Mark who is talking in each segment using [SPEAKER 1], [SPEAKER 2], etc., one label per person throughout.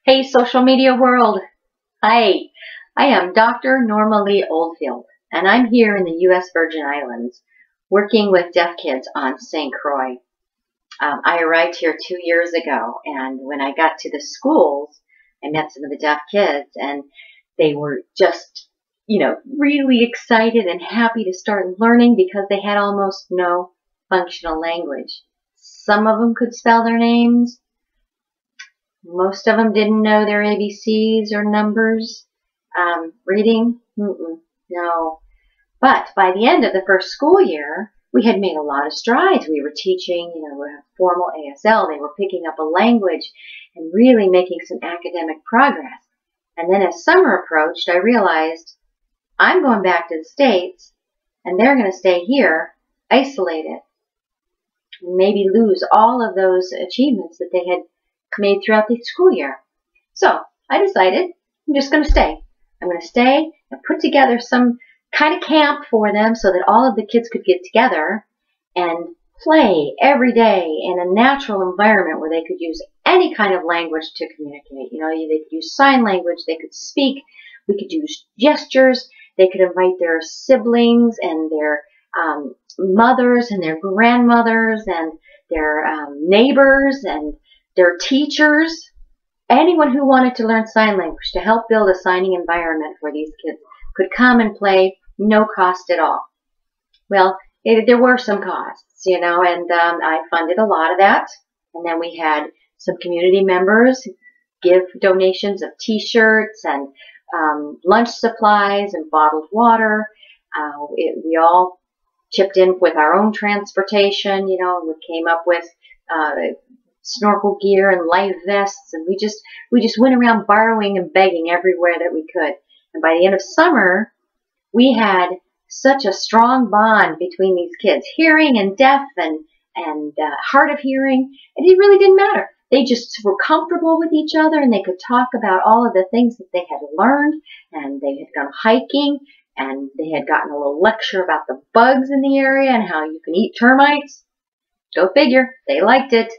[SPEAKER 1] Hey, social media world. Hi, I am Dr. Norma Lee Oldfield, and I'm here in the U.S. Virgin Islands working with deaf kids on St. Croix. I arrived here 2 years ago, and when I got to the schools, I met some of the deaf kids, and they were just, really excited and happy to start learning because they had almost no functional language. Some of them could spell their names. Most of them didn't know their ABCs or numbers. Reading? No. But by the end of the first school year, we had made a lot of strides. We were teaching, formal ASL. They were picking up a language and really making some academic progress. And then as summer approached, I realized I'm going back to the States, and they're going to stay here, isolated, maybe lose all of those achievements that they had made throughout the school year. So I decided I'm just going to stay. I'm going to stay and put together some kind of camp for them so that all of the kids could get together and play every day in a natural environment where they could use any kind of language to communicate. You know, they could use sign language, they could speak, we could use gestures, they could invite their siblings and their mothers and their grandmothers and their neighbors and their teachers, anyone who wanted to learn sign language, to help build a signing environment where these kids could come and play, no cost at all. Well, there were some costs, you know, and I funded a lot of that. And then we had some community members give donations of t-shirts and lunch supplies and bottled water. We all chipped in with our own transportation, you know, and we came up with snorkel gear and life vests, and we just went around borrowing and begging everywhere that we could. And by the end of summer, we had such a strong bond between these kids, hearing and deaf and hard of hearing, and it really didn't matter. They just were comfortable with each other, and they could talk about all of the things that they had learned, and they had gone hiking, and they had gotten a little lecture about the bugs in the area and how you can eat termites. Go figure, they liked it.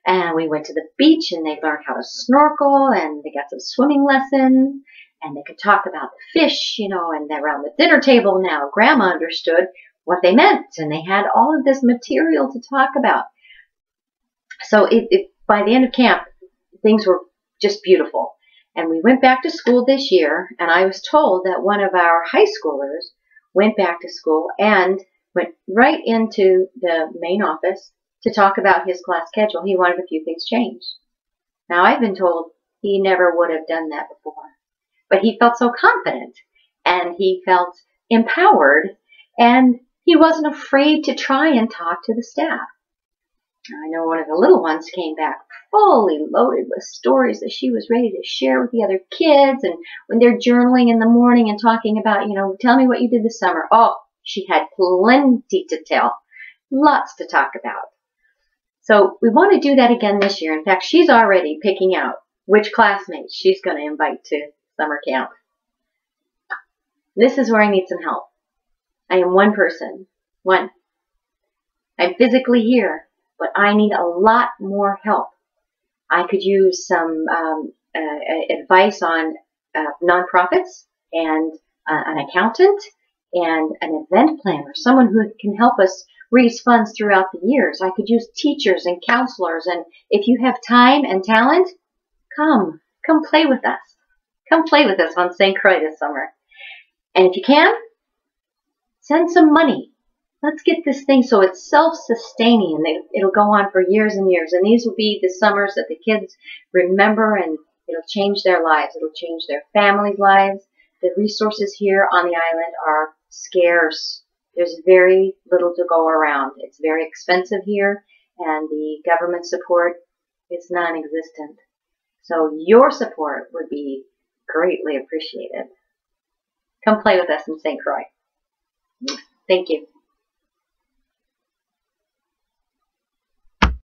[SPEAKER 1] And we went to the beach, and they learned how to snorkel, and they got some swimming lessons, and they could talk about the fish, you know, and around the dinner table now, Grandma understood what they meant, and they had all of this material to talk about. So by the end of camp, things were just beautiful. And we went back to school this year, and I was told that one of our high schoolers went back to school and went right into the main office to talk about his class schedule. He wanted a few things changed. Now, I've been told he never would have done that before, but he felt so confident, and he felt empowered, and he wasn't afraid to try and talk to the staff. I know one of the little ones came back fully loaded with stories that she was ready to share with the other kids, and when they're journaling in the morning and talking about, you know, tell me what you did this summer. Oh, she had plenty to tell, lots to talk about. So we want to do that again this year. In fact, she's already picking out which classmates she's going to invite to summer camp. This is where I need some help. I am one person. One. I'm physically here, but I need a lot more help. I could use some advice on nonprofits and an accountant and an event planner, someone who can help us raise funds throughout the years. I could use teachers and counselors, and if you have time and talent, come play with us. Come play with us on St. Croix this summer. And if you can, send some money. Let's get this thing so it's self-sustaining, and it'll go on for years and years. And these will be the summers that the kids remember, and it'll change their lives. It'll change their families' lives. The resources here on the island are scarce. There's very little to go around. It's very expensive here, and the government support is non-existent. So your support would be greatly appreciated. Come play with us in St. Croix. Thank you.